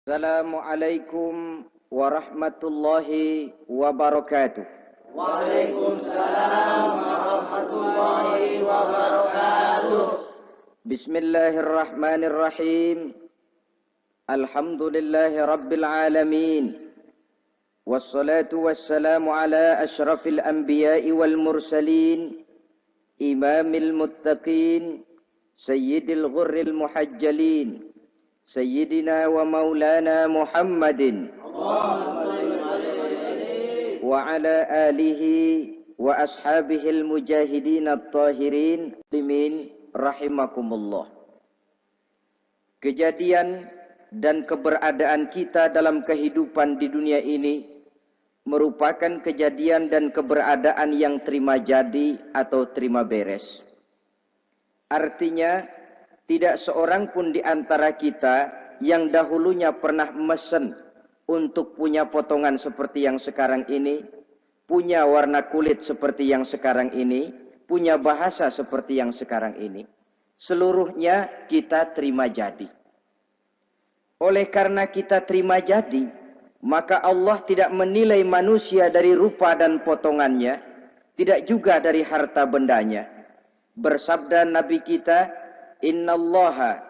Assalamualaikum warahmatullahi wabarakatuh. Waalaikumsalam warahmatullahi wabarakatuh. Bismillahirrahmanirrahim. Alhamdulillahi rabbil alamin. Wassalatu wassalamu ala ashrafil anbiya'i wal mursalin, imamil muttaqin, sayyidil ghurril muhajjalin, Sayyidina wa maulana Muhammadin wa ala alihi wa ashabihil mujahidin at-tahirin limin rahimakumullah. Kejadian dan keberadaan kita dalam kehidupan di dunia ini merupakan kejadian dan keberadaan yang terima jadi atau terima beres. Artinya, tidak seorang pun di antara kita yang dahulunya pernah mesen untuk punya potongan seperti yang sekarang ini, punya warna kulit seperti yang sekarang ini, punya bahasa seperti yang sekarang ini. Seluruhnya kita terima jadi. Oleh karena kita terima jadi, maka Allah tidak menilai manusia dari rupa dan potongannya, tidak juga dari harta bendanya. Bersabda Nabi kita, Innallaha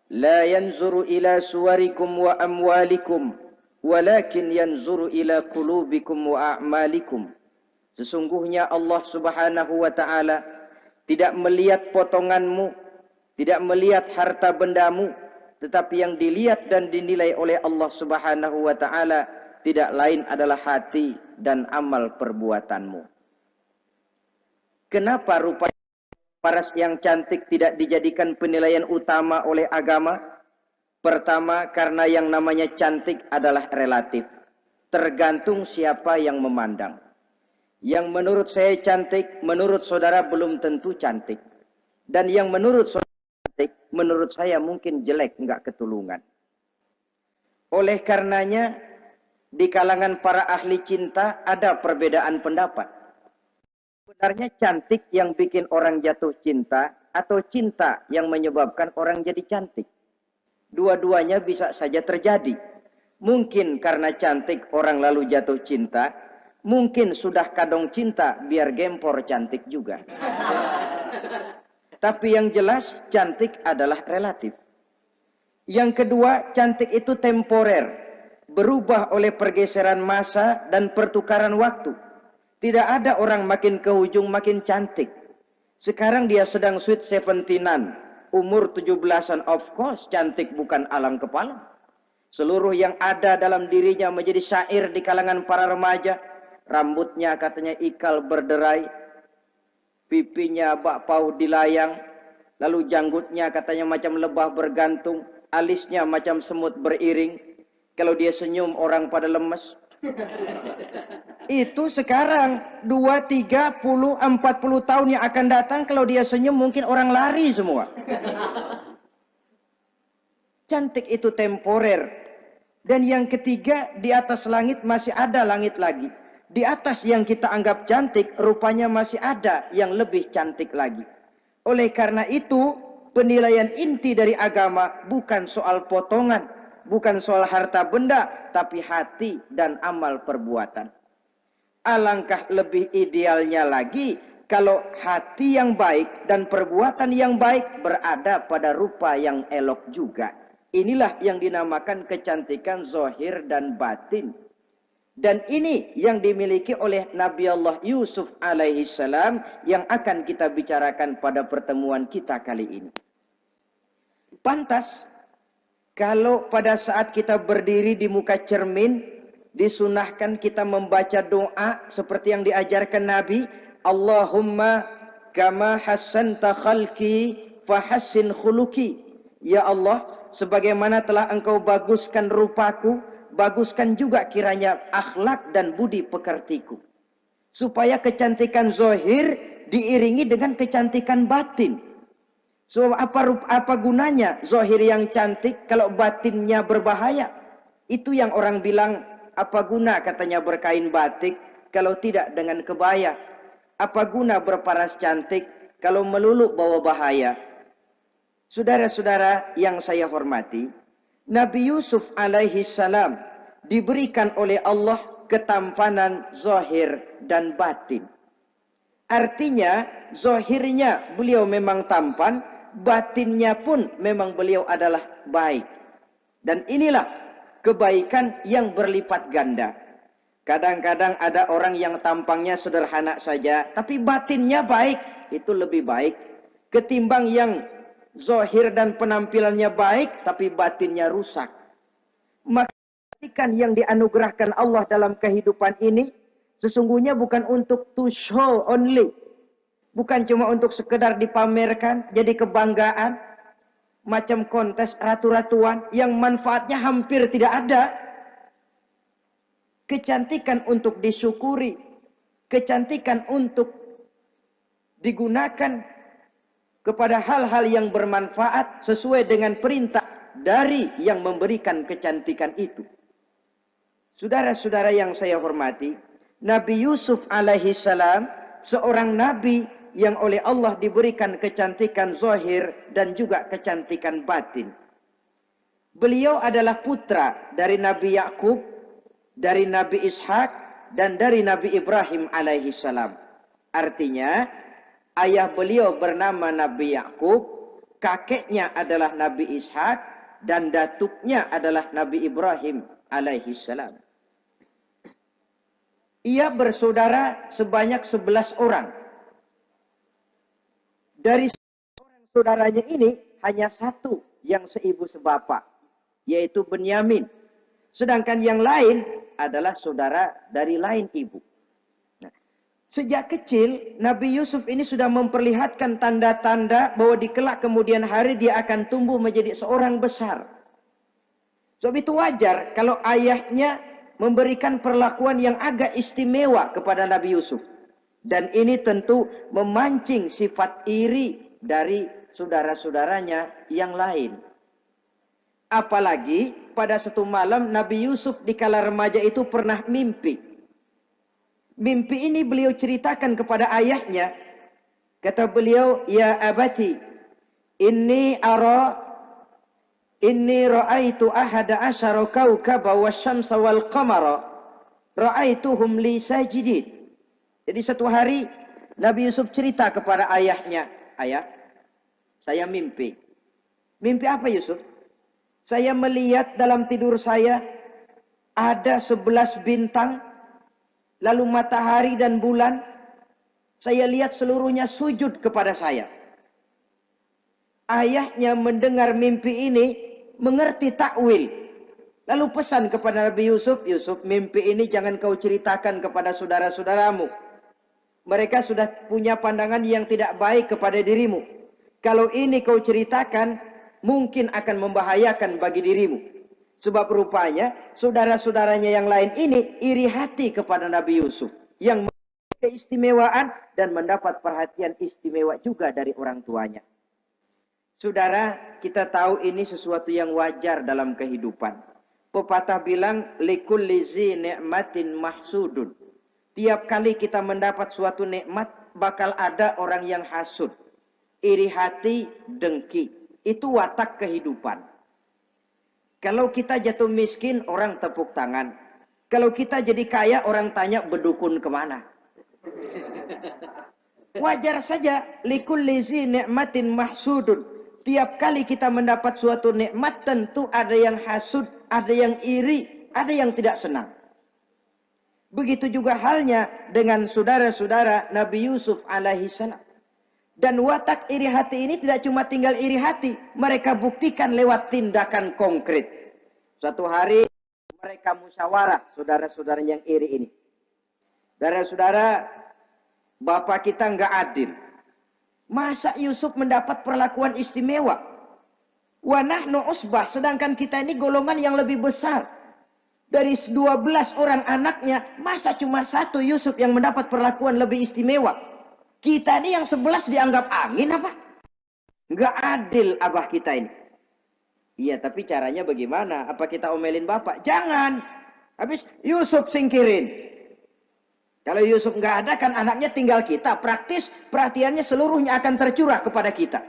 la yanzuru ila suwarikum wa amwalikum, walakin yanzuru ila qulubikum wa a'malikum. Sesungguhnya Allah Subhanahu wa ta'ala tidak melihat potonganmu, tidak melihat harta bendamu, tetapi yang dilihat dan dinilai oleh Allah Subhanahu wa ta'ala tidak lain adalah hati dan amal perbuatanmu. Kenapa rupanya paras yang cantik tidak dijadikan penilaian utama oleh agama? Pertama, karena yang namanya cantik adalah relatif. Tergantung siapa yang memandang. Yang menurut saya cantik, menurut saudara belum tentu cantik. Dan yang menurut saudara cantik, menurut saya mungkin jelek, enggak ketulungan. Oleh karenanya, di kalangan para ahli cinta ada perbedaan pendapat. Sebenarnya cantik yang bikin orang jatuh cinta atau cinta yang menyebabkan orang jadi cantik. Dua-duanya bisa saja terjadi. Mungkin karena cantik orang lalu jatuh cinta, mungkin sudah kadong cinta biar gempor cantik juga. Tapi yang jelas cantik adalah relatif. Yang kedua, cantik itu temporer, berubah oleh pergeseran masa dan pertukaran waktu. Tidak ada orang makin ke ujung makin cantik. Sekarang dia sedang sweet 17-an. Umur 17-an, of course cantik bukan alang kepala. Seluruh yang ada dalam dirinya menjadi syair di kalangan para remaja. Rambutnya katanya ikal berderai. Pipinya bakpao dilayang. Lalu janggutnya katanya macam lebah bergantung. Alisnya macam semut beriring. Kalau dia senyum orang pada lemes. Itu sekarang 2, 3, 10, 40 tahun yang akan datang kalau dia senyum mungkin orang lari semua. Cantik itu temporer. Dan yang ketiga, di atas langit masih ada langit lagi. Di atas yang kita anggap cantik, rupanya masih ada yang lebih cantik lagi. Oleh karena itu, penilaian inti dari agama bukan soal potongan, bukan soal harta benda, tapi hati dan amal perbuatan. Alangkah lebih idealnya lagi kalau hati yang baik dan perbuatan yang baik berada pada rupa yang elok juga. Inilah yang dinamakan kecantikan zahir dan batin. Dan ini yang dimiliki oleh Nabi Allah Yusuf alaihi salam yang akan kita bicarakan pada pertemuan kita kali ini. Pantas kalau pada saat kita berdiri di muka cermin, disunahkan kita membaca doa seperti yang diajarkan Nabi. Allahumma kama hassanta khalqi fahassin khuluqi. Ya Allah, sebagaimana telah engkau baguskan rupaku, baguskan juga kiranya akhlak dan budi pekertiku. Supaya kecantikan zahir diiringi dengan kecantikan batin. So apa gunanya zahir yang cantik kalau batinnya berbahaya? Itu yang orang bilang, apa guna katanya berkain batik kalau tidak dengan kebaya? Apa guna berparas cantik kalau melulu bawa bahaya? Saudara-saudara yang saya hormati, Nabi Yusuf alaihi salam diberikan oleh Allah ketampanan zahir dan batin. Artinya, zahirnya beliau memang tampan, batinnya pun memang beliau adalah baik. Dan inilah kebaikan yang berlipat ganda. Kadang-kadang ada orang yang tampangnya sederhana saja, tapi batinnya baik. Itu lebih baik ketimbang yang zahir dan penampilannya baik, tapi batinnya rusak. Maka kebaikan yang dianugerahkan Allah dalam kehidupan ini, sesungguhnya bukan untuk to show only. Bukan cuma untuk sekedar dipamerkan, jadi kebanggaan. Macam kontes ratu-ratuan yang manfaatnya hampir tidak ada. Kecantikan untuk disyukuri. Kecantikan untuk digunakan kepada hal-hal yang bermanfaat sesuai dengan perintah dari yang memberikan kecantikan itu. Saudara-saudara yang saya hormati, Nabi Yusuf alaihi salam seorang nabi yang oleh Allah diberikan kecantikan zahir dan juga kecantikan batin. Beliau adalah putra dari Nabi Yakub, dari Nabi Ishak, dan dari Nabi Ibrahim alaihi salam. Artinya, ayah beliau bernama Nabi Yakub, kakeknya adalah Nabi Ishak, dan datuknya adalah Nabi Ibrahim alaihi salam. Ia bersaudara sebanyak 11 orang. Dari orang saudaranya ini hanya satu yang seibu sebapak, yaitu Benyamin. Sedangkan yang lain adalah saudara dari lain ibu. Nah, sejak kecil Nabi Yusuf ini sudah memperlihatkan tanda-tanda bahwa di kelak kemudian hari dia akan tumbuh menjadi seorang besar. Sebab itu wajar kalau ayahnya memberikan perlakuan yang agak istimewa kepada Nabi Yusuf. Dan ini tentu memancing sifat iri dari saudara-saudaranya yang lain. Apalagi pada satu malam Nabi Yusuf di kala remaja itu pernah mimpi. Mimpi ini beliau ceritakan kepada ayahnya. Kata beliau, "Ya abati, inni ra'aitu ahada asyara kawkaba wasyamsa wal qamara ra'aituhum li sajidin." Jadi satu hari Nabi Yusuf cerita kepada ayahnya, "Ayah, saya mimpi." "Mimpi apa Yusuf?" "Saya melihat dalam tidur saya ada 11 bintang, lalu matahari dan bulan. Saya lihat seluruhnya sujud kepada saya." Ayahnya mendengar mimpi ini, mengerti takwil. Lalu pesan kepada Nabi Yusuf, "Yusuf, mimpi ini jangan kau ceritakan kepada saudara-saudaramu. Mereka sudah punya pandangan yang tidak baik kepada dirimu. Kalau ini kau ceritakan, mungkin akan membahayakan bagi dirimu." Sebab rupanya, saudara-saudaranya yang lain ini iri hati kepada Nabi Yusuf. Yang memiliki keistimewaan dan mendapat perhatian istimewa juga dari orang tuanya. Saudara, kita tahu ini sesuatu yang wajar dalam kehidupan. Pepatah bilang, "Likulli zi ni'matin mahsudun." Tiap kali kita mendapat suatu nikmat, bakal ada orang yang hasud. Iri hati, dengki. Itu watak kehidupan. Kalau kita jatuh miskin, orang tepuk tangan. Kalau kita jadi kaya, orang tanya berdukun kemana. Wajar saja. Likulli zi ni'matin mahsudun. Tiap kali kita mendapat suatu nikmat, tentu ada yang hasud, ada yang iri, ada yang tidak senang. Begitu juga halnya dengan saudara-saudara Nabi Yusuf alaihi salam. Dan watak iri hati ini tidak cuma tinggal iri hati. Mereka buktikan lewat tindakan konkret. Suatu hari mereka musyawarah, saudara-saudara yang iri ini. Saudara-saudara, bapak kita nggak adil. Masa Yusuf mendapat perlakuan istimewa? Wa nahnu usbah, sedangkan kita ini golongan yang lebih besar. Dari 12 orang anaknya, masa cuma satu Yusuf yang mendapat perlakuan lebih istimewa? Kita ini yang 11 dianggap angin apa? Nggak adil abah kita ini. Iya, tapi caranya bagaimana? Apa kita omelin bapak? Jangan. Habis Yusuf singkirin. Kalau Yusuf nggak ada, kan anaknya tinggal kita. Praktis, perhatiannya seluruhnya akan tercurah kepada kita.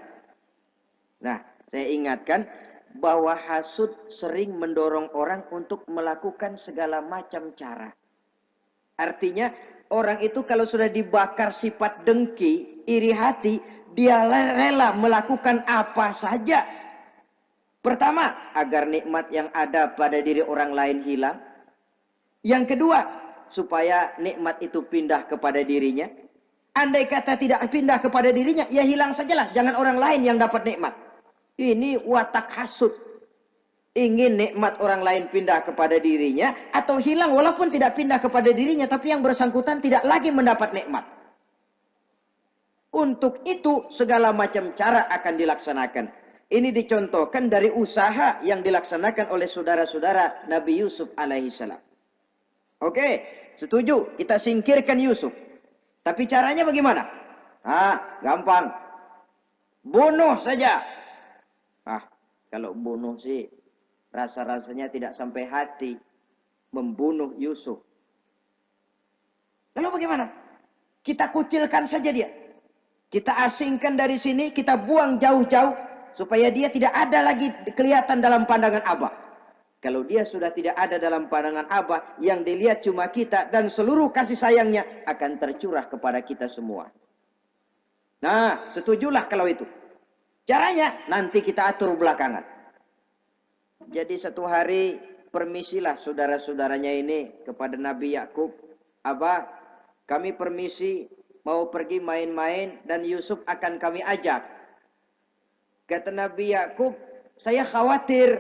Nah, saya ingatkan, bahwa hasud sering mendorong orang untuk melakukan segala macam cara. Artinya orang itu kalau sudah dibakar sifat dengki, iri hati, dia rela melakukan apa saja. Pertama, agar nikmat yang ada pada diri orang lain hilang. Yang kedua, supaya nikmat itu pindah kepada dirinya. Andai kata tidak pindah kepada dirinya, ya hilang sajalah. Jangan orang lain yang dapat nikmat. Ini watak hasud. Ingin nikmat orang lain pindah kepada dirinya, atau hilang walaupun tidak pindah kepada dirinya, tapi yang bersangkutan tidak lagi mendapat nikmat. Untuk itu segala macam cara akan dilaksanakan. Ini dicontohkan dari usaha yang dilaksanakan oleh saudara-saudara Nabi Yusuf alaihissalam. Oke, setuju. Kita singkirkan Yusuf. Tapi caranya bagaimana? Gampang. Bunuh saja. Kalau bunuh sih, rasa-rasanya tidak sampai hati. Membunuh Yusuf. Lalu bagaimana? Kita kucilkan saja dia. Kita asingkan dari sini, kita buang jauh-jauh. Supaya dia tidak ada lagi kelihatan dalam pandangan Abah. Kalau dia sudah tidak ada dalam pandangan Abah, yang dilihat cuma kita dan seluruh kasih sayangnya akan tercurah kepada kita semua. Nah, setujulah kalau itu. Caranya nanti kita atur belakangan. Jadi satu hari permisilah saudara-saudaranya ini kepada Nabi Yakub. Abah, kami permisi mau pergi main-main dan Yusuf akan kami ajak. Kata Nabi Yakub, saya khawatir.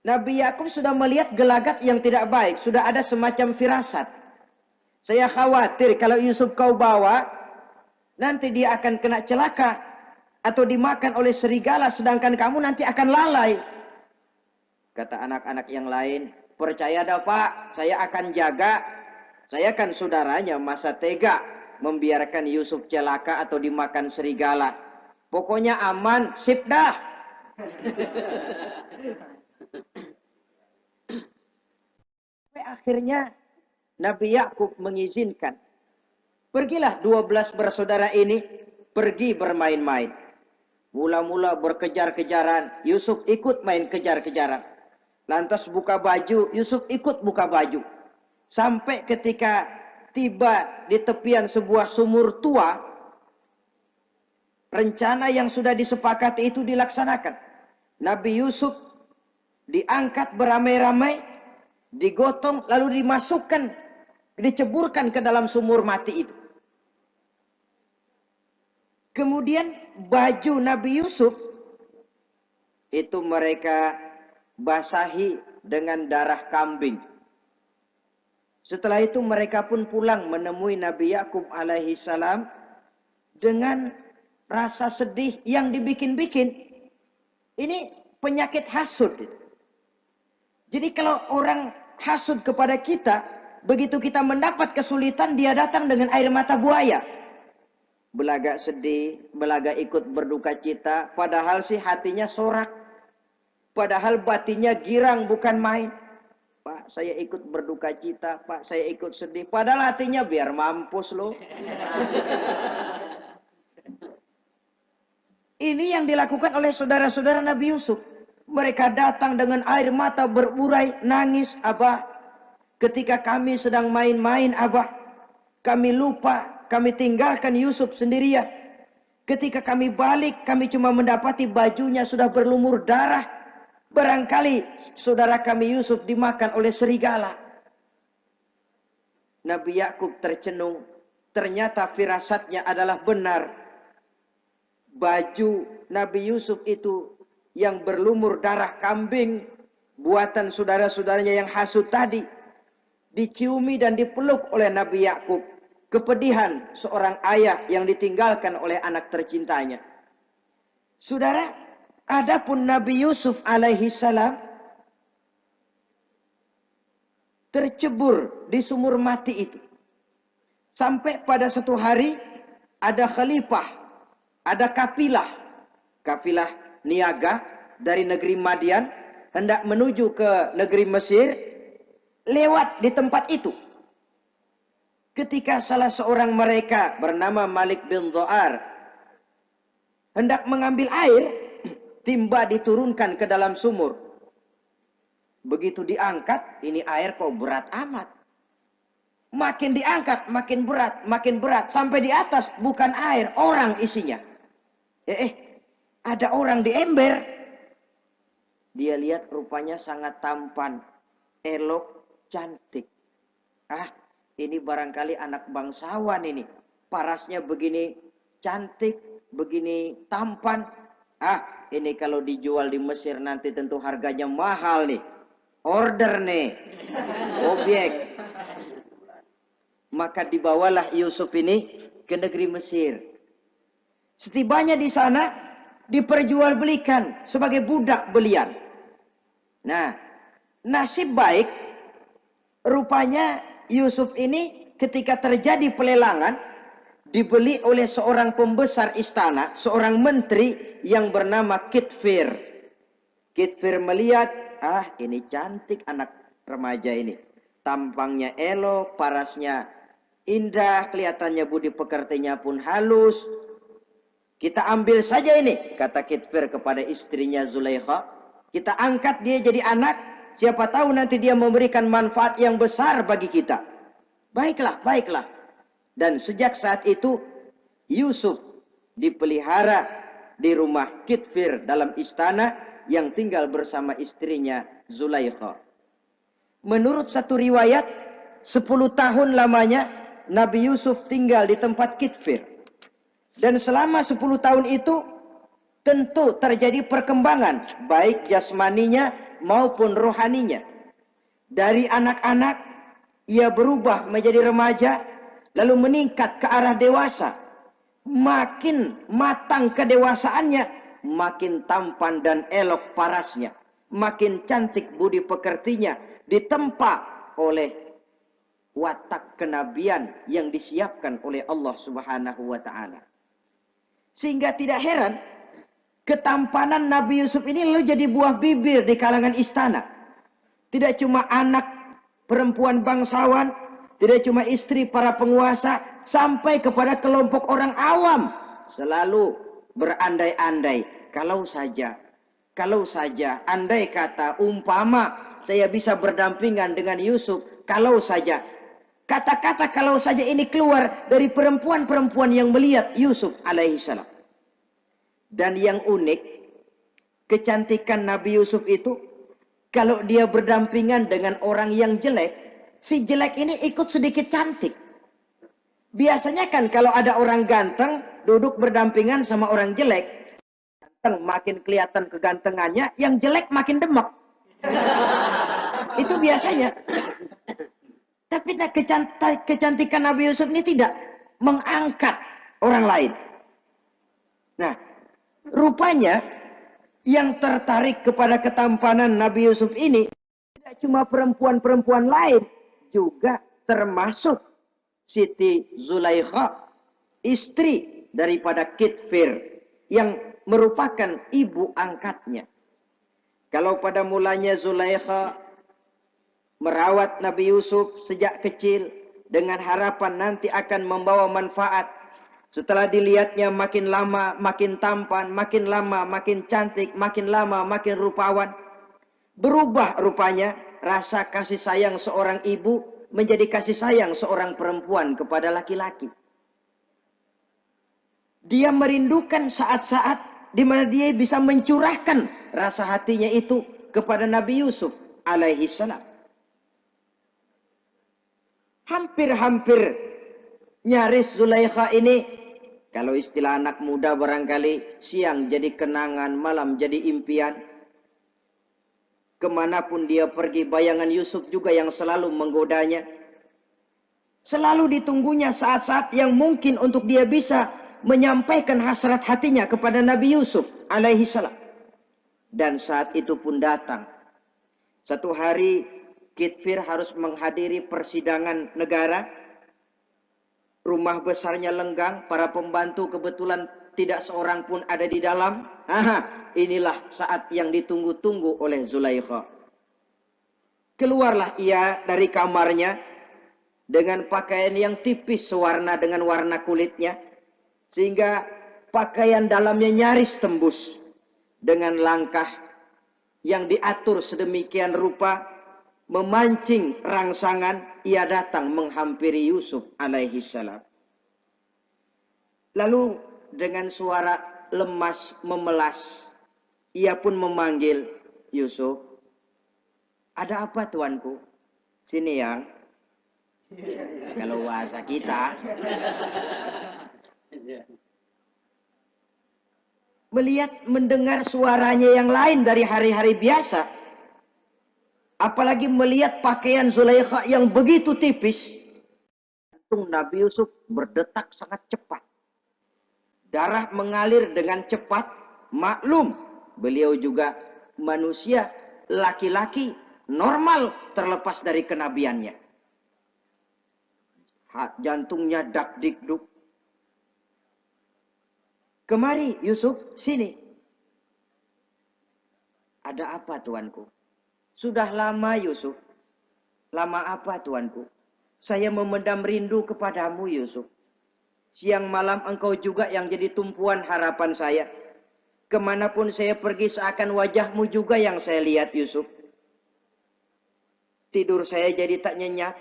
Nabi Yakub sudah melihat gelagat yang tidak baik. Sudah ada semacam firasat. Saya khawatir kalau Yusuf kau bawa, nanti dia akan kena celaka. Atau dimakan oleh serigala, sedangkan kamu nanti akan lalai. Kata anak-anak yang lain, percaya dah Pak, saya akan jaga. Saya kan saudaranya, masa tega membiarkan Yusuf celaka atau dimakan serigala. Pokoknya aman, sip dah. Akhirnya Nabi Yakub mengizinkan. Pergilah 12 bersaudara ini pergi bermain-main. Mula-mula berkejar-kejaran, Yusuf ikut main kejar-kejaran. Lantas buka baju, Yusuf ikut buka baju. Sampai ketika tiba di tepian sebuah sumur tua, rencana yang sudah disepakati itu dilaksanakan. Nabi Yusuf diangkat beramai-ramai, digotong, lalu dimasukkan, diceburkan ke dalam sumur mati itu. Kemudian baju Nabi Yusuf itu mereka basahi dengan darah kambing. Setelah itu mereka pun pulang menemui Nabi Yakub alaihi salam dengan rasa sedih yang dibikin-bikin. Ini penyakit hasud. Jadi kalau orang hasud kepada kita, begitu kita mendapat kesulitan, dia datang dengan air mata buaya. Belagak sedih, belagak ikut berduka cita, padahal sih hatinya sorak. Padahal batinnya girang bukan main. Pak, saya ikut berduka cita, Pak, saya ikut sedih. Padahal hatinya biar mampus loh. Ini yang dilakukan oleh saudara-saudara Nabi Yusuf. Mereka datang dengan air mata berurai, nangis, Abah. Ketika kami sedang main-main, Abah. Kami lupa, kami tinggalkan Yusuf sendirian. Ketika kami balik, kami cuma mendapati bajunya sudah berlumur darah. Barangkali saudara kami Yusuf dimakan oleh serigala. Nabi Yakub tercenung. Ternyata firasatnya adalah benar. Baju Nabi Yusuf itu yang berlumur darah kambing, buatan saudara-saudaranya yang hasud tadi, diciumi dan dipeluk oleh Nabi Yakub. Kepedihan seorang ayah yang ditinggalkan oleh anak tercintanya. Saudara, adapun Nabi Yusuf alaihi salam tercebur di sumur mati itu. Sampai pada satu hari ada khalifah, ada kafilah niaga dari negeri Madian hendak menuju ke negeri Mesir, lewat di tempat itu. Ketika salah seorang mereka bernama Malik bin Zo'ar hendak mengambil air, timba diturunkan ke dalam sumur. Begitu diangkat, ini air kok berat amat. Makin diangkat, makin berat. Sampai di atas, bukan air, orang isinya. Ada orang di ember. Dia lihat rupanya sangat tampan, elok, cantik. Ini barangkali anak bangsawan ini. Parasnya begini cantik, begini tampan. Ini kalau dijual di Mesir nanti tentu harganya mahal nih. Order nih. Objek. Maka dibawalah Yusuf ini ke negeri Mesir. Setibanya di sana diperjualbelikan sebagai budak belian. Nah, nasib baik rupanya Yusuf ini ketika terjadi pelelangan dibeli oleh seorang pembesar istana, seorang menteri yang bernama Kitfir. Kitfir melihat, ini cantik anak remaja ini. Tampangnya elok, parasnya indah, kelihatannya budi pekertinya pun halus. Kita ambil saja ini, kata Kitfir kepada istrinya Zulaikha. Kita angkat dia jadi anak, siapa tahu nanti dia memberikan manfaat yang besar bagi kita. Baiklah, baiklah. Dan sejak saat itu, Yusuf dipelihara di rumah Kitfir dalam istana yang tinggal bersama istrinya Zulaikha. Menurut satu riwayat, 10 tahun lamanya Nabi Yusuf tinggal di tempat Kitfir. Dan selama 10 tahun itu, tentu terjadi perkembangan, baik jasmaninya maupun rohaninya. Dari anak-anak, ia berubah menjadi remaja, lalu meningkat ke arah dewasa. Makin matang kedewasaannya, makin tampan dan elok parasnya. Makin cantik budi pekertinya, ditempa oleh watak kenabian yang disiapkan oleh Allah Subhanahu wa Ta'ala. Sehingga tidak heran, ketampanan Nabi Yusuf ini lalu jadi buah bibir di kalangan istana. Tidak cuma anak perempuan bangsawan, tidak cuma istri para penguasa, sampai kepada kelompok orang awam. Selalu berandai-andai, kalau saja, andai kata, umpama saya bisa berdampingan dengan Yusuf, kalau saja. Kata-kata kalau saja ini keluar dari perempuan-perempuan yang melihat Yusuf alaihissalam. Dan yang unik, kecantikan Nabi Yusuf itu, kalau dia berdampingan dengan orang yang jelek, si jelek ini ikut sedikit cantik. Biasanya kan kalau ada orang ganteng, duduk berdampingan sama orang jelek, ganteng makin kelihatan kegantengannya, yang jelek makin demek. Itu biasanya. Tapi kecantikan Nabi Yusuf ini tidak mengangkat orang lain. Nah, rupanya yang tertarik kepada ketampanan Nabi Yusuf ini tidak cuma perempuan-perempuan lain, juga termasuk Siti Zulaikha, istri daripada Kitfir, yang merupakan ibu angkatnya. Kalau pada mulanya Zulaikha merawat Nabi Yusuf sejak kecil dengan harapan nanti akan membawa manfaat. Setelah dilihatnya makin lama makin tampan, makin lama makin cantik, makin lama makin rupawan. Berubah rupanya rasa kasih sayang seorang ibu menjadi kasih sayang seorang perempuan kepada laki-laki. Dia merindukan saat-saat di mana dia bisa mencurahkan rasa hatinya itu kepada Nabi Yusuf alaihi salam. Hampir-hampir nyaris Zulaikha ini, kalau istilah anak muda barangkali, siang jadi kenangan, malam jadi impian. Kemanapun dia pergi, bayangan Yusuf juga yang selalu menggodanya. Selalu ditunggunya saat-saat yang mungkin untuk dia bisa menyampaikan hasrat hatinya kepada Nabi Yusuf alaihi salam. Dan saat itu pun datang. Satu hari Kitfir harus menghadiri persidangan negara. Rumah besarnya lenggang, para pembantu kebetulan tidak seorang pun ada di dalam. Inilah saat yang ditunggu-tunggu oleh Zulaikha. Keluarlah ia dari kamarnya dengan pakaian yang tipis sewarna dengan warna kulitnya, sehingga pakaian dalamnya nyaris tembus. dengan langkah yang diatur sedemikian rupa, memancing rangsangan, ia datang menghampiri Yusuf alaihi salam. Lalu dengan suara lemas memelas, ia pun memanggil Yusuf. Ada apa tuanku? Sini yang. Kalau bahasa kita. Melihat mendengar suaranya yang lain dari hari-hari biasa. Apalagi melihat pakaian Zulaikha yang begitu tipis. Jantung Nabi Yusuf berdetak sangat cepat. Darah mengalir dengan cepat. Maklum, beliau juga manusia, laki-laki, normal terlepas dari kenabiannya. Jantungnya dak-dik-duk. Kemari Yusuf, sini. Ada apa tuanku? Sudah lama Yusuf. Lama apa tuanku? Saya memendam rindu kepadamu Yusuf. Siang malam engkau juga yang jadi tumpuan harapan saya. Kemanapun saya pergi seakan wajahmu juga yang saya lihat Yusuf. Tidur saya jadi tak nyenyak.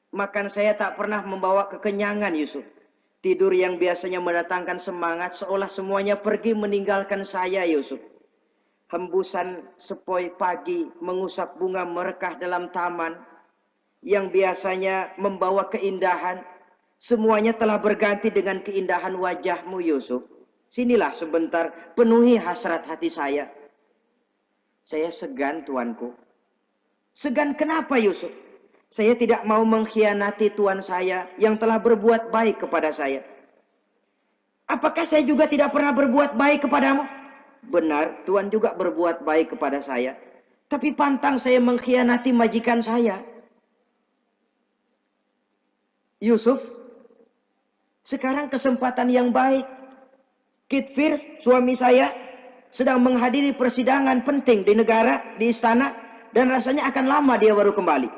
Makan saya tak pernah membawa kekenyangan Yusuf. Tidur yang biasanya mendatangkan semangat seolah semuanya pergi meninggalkan saya Yusuf. Hembusan sepoi pagi mengusap bunga merekah dalam taman yang biasanya membawa keindahan, semuanya telah berganti dengan keindahan wajahmu Yusuf. Sinilah sebentar, penuhi hasrat hati saya. Saya segan tuanku. Segan kenapa Yusuf? Saya tidak mau mengkhianati tuan saya yang telah berbuat baik kepada saya. Apakah saya juga tidak pernah berbuat baik kepadamu? Benar, tuan juga berbuat baik kepada saya. Tapi pantang saya mengkhianati majikan saya. Yusuf, sekarang kesempatan yang baik. Kitfir, suami saya, sedang menghadiri persidangan penting di negara, di istana. Dan rasanya akan lama dia baru kembali.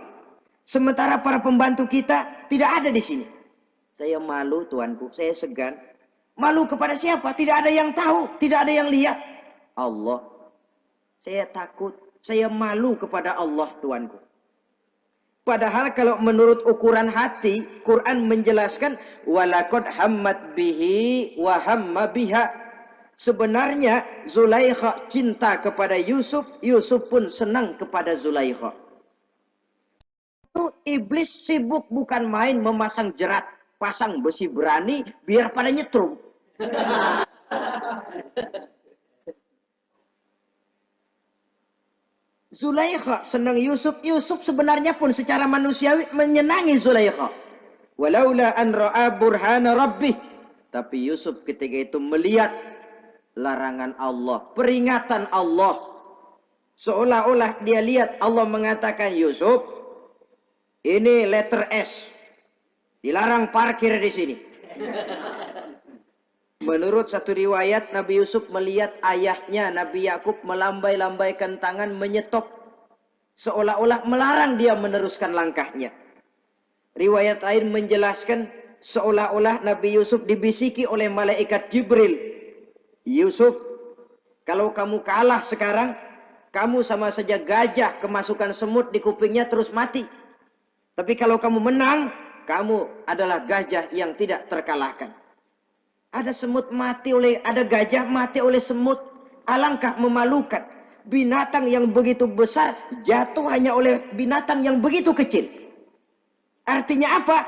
Sementara para pembantu kita tidak ada di sini. Saya malu tuanku, saya segan. Malu kepada siapa? Tidak ada yang tahu, tidak ada yang lihat. Allah. Saya takut, saya malu kepada Allah tuanku. Padahal kalau menurut ukuran hati, Quran menjelaskan walaqad hammat bihi wa hamma biha. Sebenarnya Zulaikha cinta kepada Yusuf, Yusuf pun senang kepada Zulaikha. Itu iblis sibuk bukan main memasang jerat, pasang besi berani biar pada nyetrum. Zulaikha senang Yusuf, Yusuf sebenarnya pun secara manusiawi menyenangi Zulaikha. Walaula an ra'a burhana rabbih. Tapi Yusuf ketika itu melihat larangan Allah, peringatan Allah. Seolah-olah dia lihat Allah mengatakan, Yusuf, ini letter S. Dilarang parkir di sini. Menurut satu riwayat, Nabi Yusuf melihat ayahnya, Nabi Yakub, melambai-lambaikan tangan menyetop. Seolah-olah melarang dia meneruskan langkahnya. Riwayat lain menjelaskan, seolah-olah Nabi Yusuf dibisiki oleh malaikat Jibril. Yusuf, kalau kamu kalah sekarang, kamu sama saja gajah kemasukan semut di kupingnya terus mati. Tapi kalau kamu menang, kamu adalah gajah yang tidak terkalahkan. Ada semut mati oleh, ada gajah mati oleh semut. Alangkah memalukan. Binatang yang begitu besar jatuh hanya oleh binatang yang begitu kecil. Artinya apa?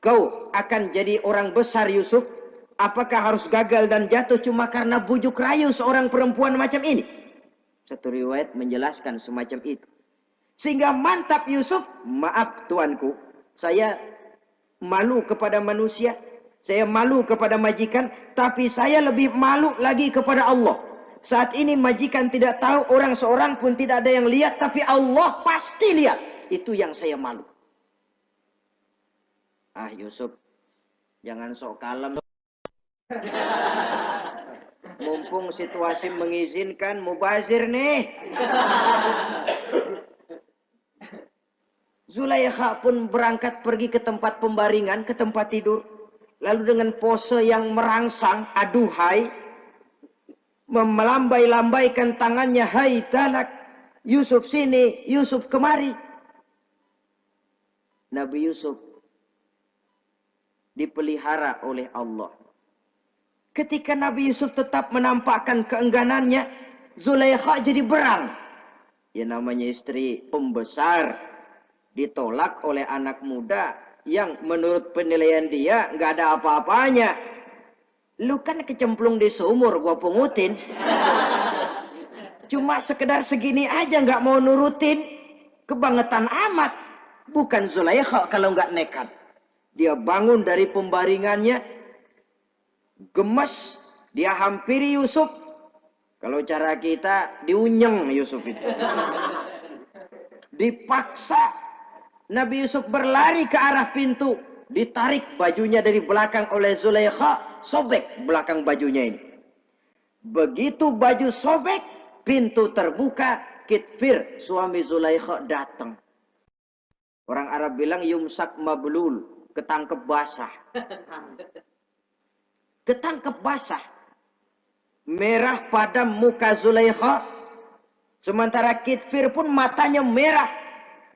Kau akan jadi orang besar Yusuf. Apakah harus gagal dan jatuh cuma karena bujuk rayu seorang perempuan macam ini? Satu riwayat menjelaskan semacam itu. Sehingga mantap Yusuf, maaf tuanku, saya malu kepada manusia, saya malu kepada majikan, tapi saya lebih malu lagi kepada Allah. Saat ini majikan tidak tahu, orang seorang pun tidak ada yang lihat, tapi Allah pasti lihat. Itu yang saya malu. Ah Yusuf, jangan sok kalem. Mumpung situasi mengizinkan, mubazir nih. Zulaikha pun berangkat pergi ke tempat pembaringan, ke tempat tidur. Lalu dengan pose yang merangsang, aduhai, melambai-lambaikan tangannya, hai talak, Yusuf sini, Yusuf kemari. Nabi Yusuf dipelihara oleh Allah. Ketika Nabi Yusuf tetap menampakkan keengganannya, Zulaikha jadi berang. Ya namanya istri pembesar ditolak oleh anak muda yang menurut penilaian dia nggak ada apa-apanya. Lu kan kecemplung di sumur, gua pungutin. Cuma sekedar segini aja nggak mau nurutin. Kebangetan amat. Bukan Zulaikha kalau nggak nekat. Dia bangun dari pembaringannya. Gemes. Dia hampiri Yusuf. Kalau cara kita diunyeng Yusuf itu. Dipaksa. Nabi Yusuf berlari ke arah pintu. Ditarik bajunya dari belakang oleh Zulaikha. Sobek belakang bajunya ini. Begitu baju sobek, pintu terbuka, Kitfir, suami Zulaikha datang. Orang Arab bilang yumsak mablul, ketangkep basah. Ketangkep basah. Merah pada muka Zulaikha. Sementara Kitfir pun matanya merah.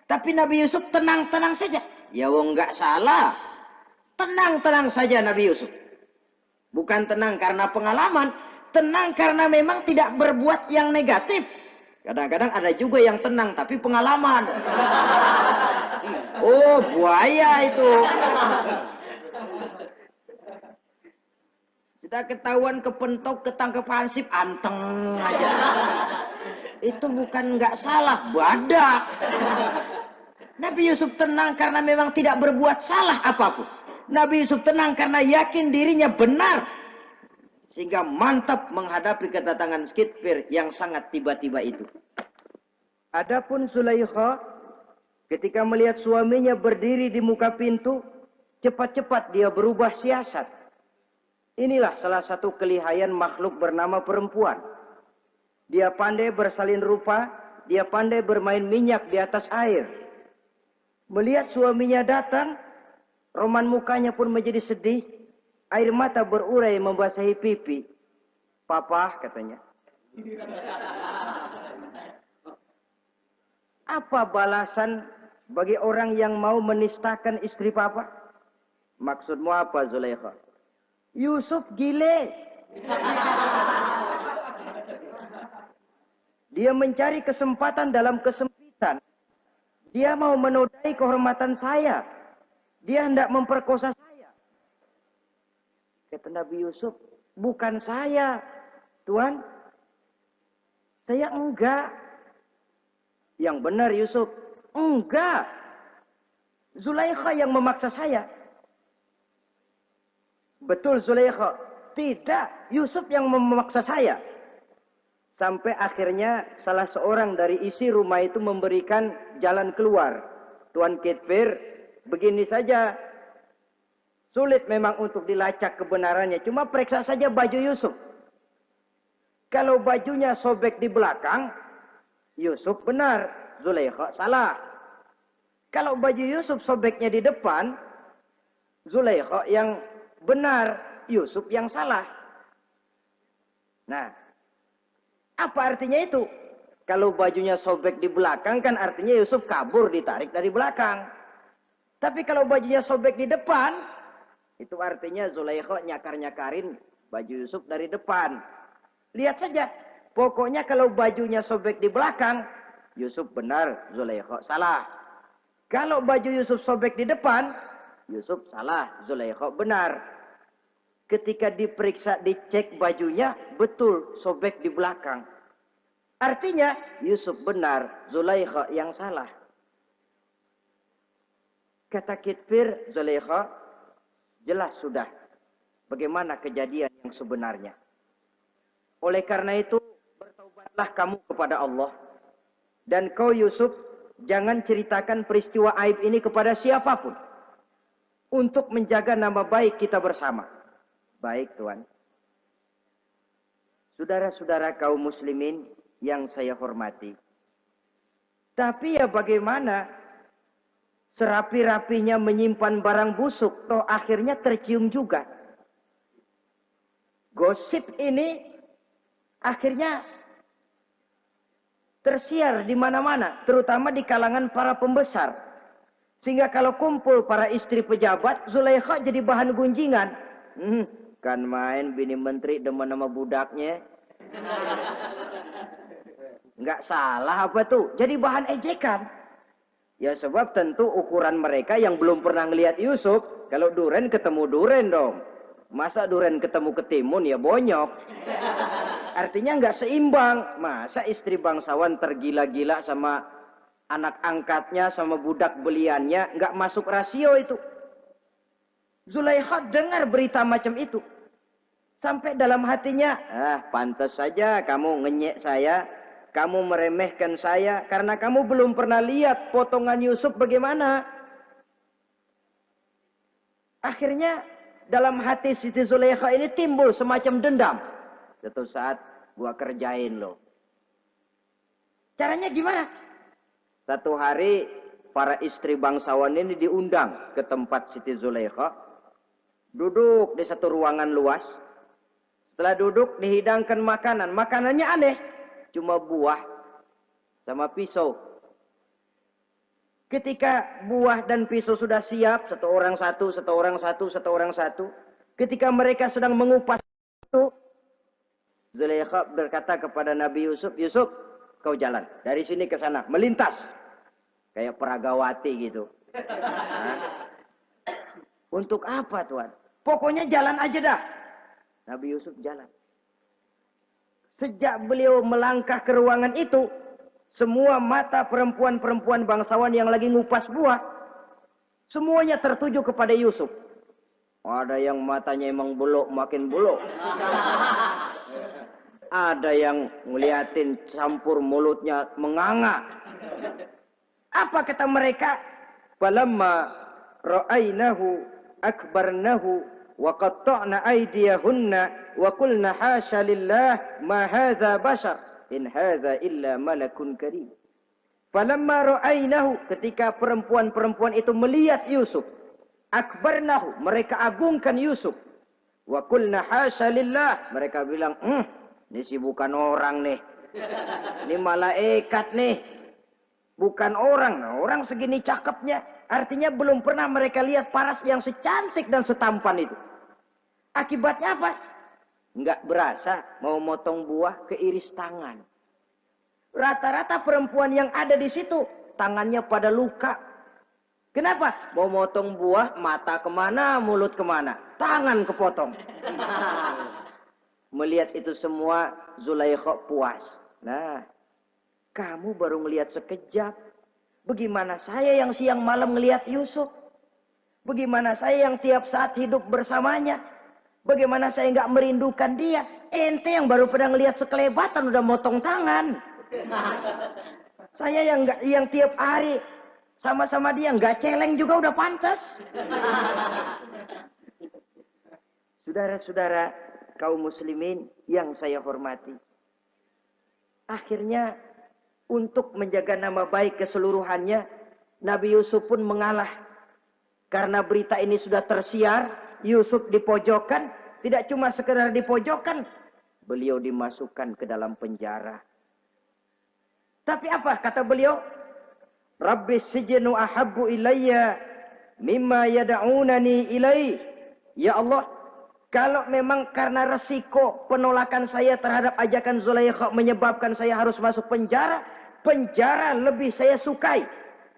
Tapi Nabi Yusuf tenang-tenang saja. Ya wong nggak salah. Tenang-tenang saja Nabi Yusuf. Bukan tenang karena pengalaman. Tenang karena memang tidak berbuat yang negatif. Kadang-kadang ada juga yang tenang tapi pengalaman. Oh buaya itu. Kita ketahuan kepentok, ketangkep hansip, anteng aja. Itu bukan nggak salah, badak. Nabi Yusuf tenang karena memang tidak berbuat salah apapun. Nabi Yusuf tenang karena yakin dirinya benar. Sehingga mantap menghadapi kedatangan Kitfir yang sangat tiba-tiba itu. Adapun Zulaikha ketika melihat suaminya berdiri di muka pintu, cepat-cepat dia berubah siasat. Inilah salah satu kelihayan makhluk bernama perempuan. Dia pandai bersalin rupa, dia pandai bermain minyak di atas air. Melihat suaminya datang, roman mukanya pun menjadi sedih. Air mata berurai membasahi pipi. Papa, katanya. Apa balasan bagi orang yang mau menistakan istri papa? Maksudmu apa, Zulaikha? Yusuf gile. Dia mencari kesempatan dalam kesempitan. Dia mau menodai kehormatan saya. Dia hendak memperkosa saya. Kata Nabi Yusuf, bukan saya, Tuan. Saya enggak. Yang benar Yusuf, enggak. Zulaikha yang memaksa saya. Betul Zulaikha, tidak. Yusuf yang memaksa saya. Sampai akhirnya salah seorang dari isi rumah itu memberikan jalan keluar. Tuan Kitfir, begini saja. Sulit memang untuk dilacak kebenarannya. Cuma periksa saja baju Yusuf. Kalau bajunya sobek di belakang, Yusuf benar. Zulaikha salah. Kalau baju Yusuf sobeknya di depan, Zulaikha yang benar. Yusuf yang salah. Nah, apa artinya itu? Kalau bajunya sobek di belakang kan artinya Yusuf kabur ditarik dari belakang. Tapi kalau bajunya sobek di depan, itu artinya Zulaikha nyakar-nyakarin baju Yusuf dari depan. Lihat saja. Pokoknya kalau bajunya sobek di belakang, Yusuf benar, Zulaikha salah. Kalau baju Yusuf sobek di depan, Yusuf salah, Zulaikha benar. Ketika diperiksa, dicek bajunya, betul sobek di belakang. Artinya Yusuf benar, Zulaikha yang salah. Kata Kitfir, Zulaikha, jelas sudah bagaimana kejadian yang sebenarnya. Oleh karena itu, bertaubatlah kamu kepada Allah. Dan kau Yusuf, jangan ceritakan peristiwa aib ini kepada siapapun. Untuk menjaga nama baik kita bersama. Baik Tuan. Saudara-saudara kaum muslimin yang saya hormati. Tapi ya bagaimana? Serapi-rapinya menyimpan barang busuk, toh akhirnya tercium juga. Gosip ini Akhirnya tersiar di mana-mana, terutama di kalangan para pembesar. Sehingga kalau kumpul para istri pejabat, Zulaikha jadi bahan gunjingan. Kan main bini menteri demen sama budaknya. Nggak salah apa tuh? Jadi bahan ejekan. Ya sebab tentu ukuran mereka yang belum pernah ngelihat Yusuf, kalau duren ketemu duren dong. Masa duren ketemu ketimun ya bonyok. Artinya nggak seimbang. Masa istri bangsawan tergila-gila sama anak angkatnya, sama budak beliannya, nggak masuk rasio itu. Zulaikha dengar berita macam itu. Sampai dalam hatinya, pantas saja kamu ngenyek saya, kamu meremehkan saya, karena kamu belum pernah lihat potongan Yusuf bagaimana. Akhirnya dalam hati Siti Zulaikha ini timbul semacam dendam. Suatu saat gua kerjain lo. Caranya gimana? Satu hari para istri bangsawan ini diundang ke tempat Siti Zulaikha. Duduk di satu ruangan luas. Setelah duduk dihidangkan makanan. Makanannya aneh. Cuma buah sama pisau. Ketika buah dan pisau sudah siap, satu orang satu. Ketika mereka sedang mengupas itu, Zulaikha berkata kepada Nabi Yusuf, Yusuf, kau jalan dari sini ke sana, melintas. Kayak peragawati gitu. Untuk apa Tuhan? Pokoknya jalan aja dah. Nabi Yusuf jalan. Sejak beliau melangkah ke ruangan itu, semua mata perempuan-perempuan bangsawan yang lagi ngupas buah, semuanya tertuju kepada Yusuf. Ada yang matanya emang belok, makin belok. Ada yang ngeliatin campur mulutnya menganga. Apa kata mereka? Falamma ra'ainahu akbarnahu wa qatta'na aydiyahunna wa qulna hasya lillah ma hadza bashar in hadza illa malakun karim. Falamma ra'ainahu, ketika perempuan-perempuan itu melihat Yusuf, akbarnahu, mereka agungkan Yusuf. Wa qulna hasya lillah, mereka bilang, ini sih bukan orang nih. Ini malaikat nih. Bukan orang. Nah, orang segini cakepnya. Artinya belum pernah mereka lihat paras yang secantik dan setampan itu. Akibatnya apa? Nggak berasa mau motong buah keiris tangan. Rata-rata perempuan yang ada di situ tangannya pada luka. Kenapa? Mau motong buah, mata kemana, mulut kemana, tangan kepotong. Melihat itu semua, Zulaikha puas. Nah, kamu baru melihat sekejap. Bagaimana saya yang siang malam melihat Yusuf? Bagaimana saya yang tiap saat hidup bersamanya? Bagaimana saya nggak merindukan dia? Ente yang baru pernah ngelihat sekelebatan udah motong tangan. Saya yang tiap hari sama-sama dia nggak celeng juga udah pantas. Saudara-saudara kaum muslimin yang saya hormati. Akhirnya untuk menjaga nama baik keseluruhannya, Nabi Yusuf pun mengalah. Karena berita ini sudah tersiar, Yusuf dipojokkan, tidak cuma sekedar dipojokkan, beliau dimasukkan ke dalam penjara. Tapi apa kata beliau? Rabbis sijnu ahabbu ilayya mimma yad'unani ilaih. Ya Allah, kalau memang karena resiko penolakan saya terhadap ajakan Zulaikha menyebabkan saya harus masuk penjara, penjara lebih saya sukai.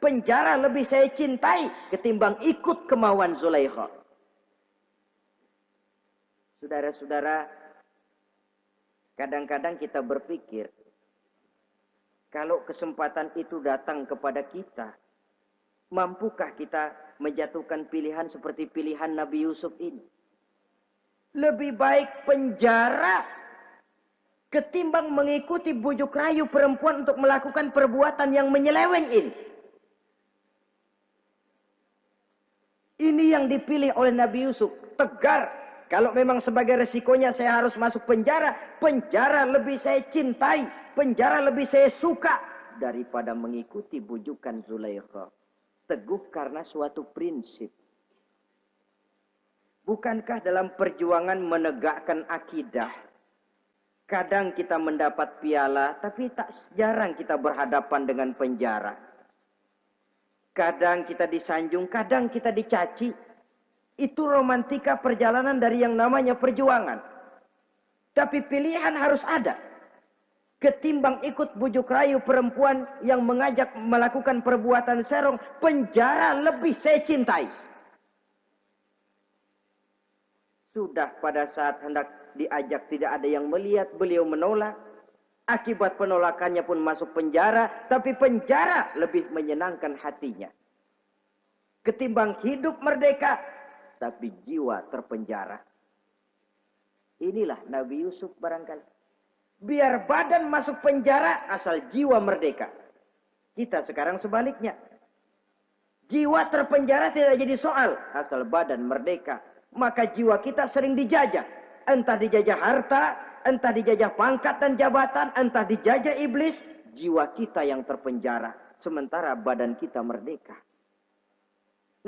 Penjara lebih saya cintai ketimbang ikut kemauan Zulaikha. Saudara-saudara, kadang-kadang kita berpikir, kalau kesempatan itu datang kepada kita, mampukah kita menjatuhkan pilihan seperti pilihan Nabi Yusuf ini? Lebih baik penjara ketimbang mengikuti bujuk rayu perempuan untuk melakukan perbuatan yang menyeleweng ini. Ini yang dipilih oleh Nabi Yusuf. Tegar. Kalau memang sebagai resikonya saya harus masuk penjara, penjara lebih saya cintai, penjara lebih saya suka daripada mengikuti bujukan Zulaikha. Teguh karena suatu prinsip. Bukankah dalam perjuangan menegakkan akidah, Kadang kita mendapat piala, tapi tak jarang kita berhadapan dengan penjara. Kadang kita disanjung, kadang kita dicaci. Itu romantika perjalanan dari yang namanya perjuangan. Tapi pilihan harus ada. Ketimbang ikut bujuk rayu perempuan yang mengajak melakukan perbuatan serong, penjara lebih saya cintai. Sudah pada saat hendak diajak tidak ada yang melihat, beliau menolak. Akibat penolakannya pun masuk penjara, tapi penjara lebih menyenangkan hatinya. Ketimbang hidup merdeka, tapi jiwa terpenjara. Inilah Nabi Yusuf barangkali. Biar badan masuk penjara, asal jiwa merdeka. Kita sekarang sebaliknya. Jiwa terpenjara tidak jadi soal, asal badan merdeka. Maka jiwa kita sering dijajah. Entah dijajah harta, entah dijajah pangkat dan jabatan, entah dijajah iblis. Jiwa kita yang terpenjara. Sementara badan kita merdeka.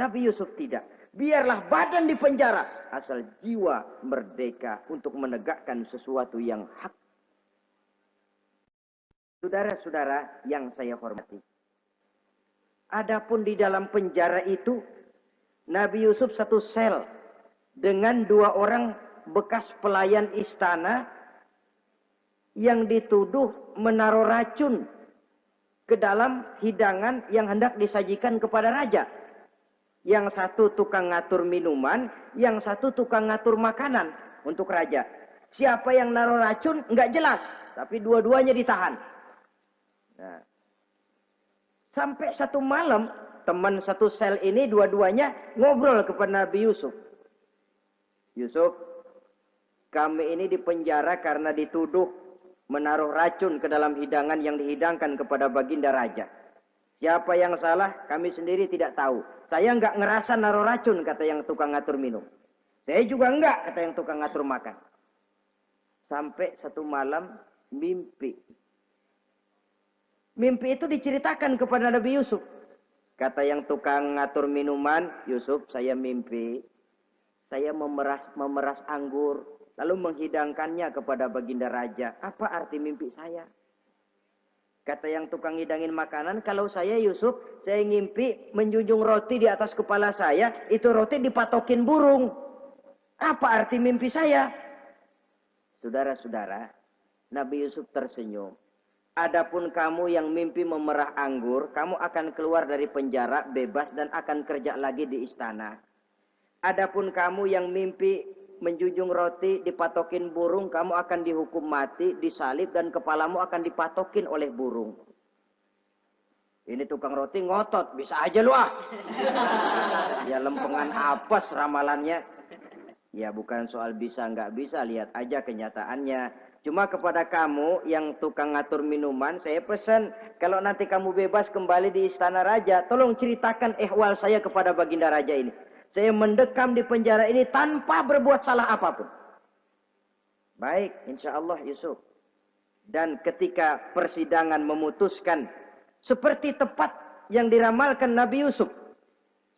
Nabi Yusuf tidak. Biarlah badan di penjara. Asal jiwa merdeka untuk menegakkan sesuatu yang hak. Saudara-saudara yang saya hormati. Adapun di dalam penjara itu, Nabi Yusuf satu sel dengan 2 orang bekas pelayan istana yang dituduh menaruh racun ke dalam hidangan yang hendak disajikan kepada raja. Yang satu tukang ngatur minuman, yang satu tukang ngatur makanan untuk raja. Siapa yang naruh racun nggak jelas, tapi dua-duanya ditahan. Nah, sampai satu malam teman satu sel ini dua-duanya ngobrol kepada Nabi Yusuf. Yusuf, kami ini dipenjara karena dituduh menaruh racun ke dalam hidangan yang dihidangkan kepada baginda raja. Siapa yang salah, kami sendiri tidak tahu. Saya enggak ngerasa naruh racun, kata yang tukang ngatur minum. Saya juga enggak, kata yang tukang ngatur makan. Sampai satu malam mimpi. Mimpi itu diceritakan kepada Nabi Yusuf. Kata yang tukang ngatur minuman, Yusuf, saya mimpi. Saya memeras anggur, lalu menghidangkannya kepada baginda raja. Apa arti mimpi saya? Kata yang tukang hidangin makanan, kalau saya Yusuf, saya ngimpi menjunjung roti di atas kepala saya, itu roti dipatokin burung. Apa arti mimpi saya? Saudara-saudara, Nabi Yusuf tersenyum. Adapun kamu yang mimpi memerah anggur, kamu akan keluar dari penjara bebas dan akan kerja lagi di istana. Adapun kamu yang mimpi menjunjung roti dipatokin burung, kamu akan dihukum mati, disalib dan kepalamu akan dipatokin oleh burung. Ini tukang roti ngotot, bisa aja lu ah. Ya lempengan apes ramalannya. Ya bukan soal bisa nggak bisa, lihat aja kenyataannya. Cuma kepada kamu yang tukang ngatur minuman, saya pesan kalau nanti kamu bebas kembali di istana raja, tolong ceritakan ihwal saya kepada baginda raja ini. Saya mendekam di penjara ini tanpa berbuat salah apapun. Baik, insya Allah Yusuf. Dan ketika persidangan memutuskan seperti tepat yang diramalkan Nabi Yusuf.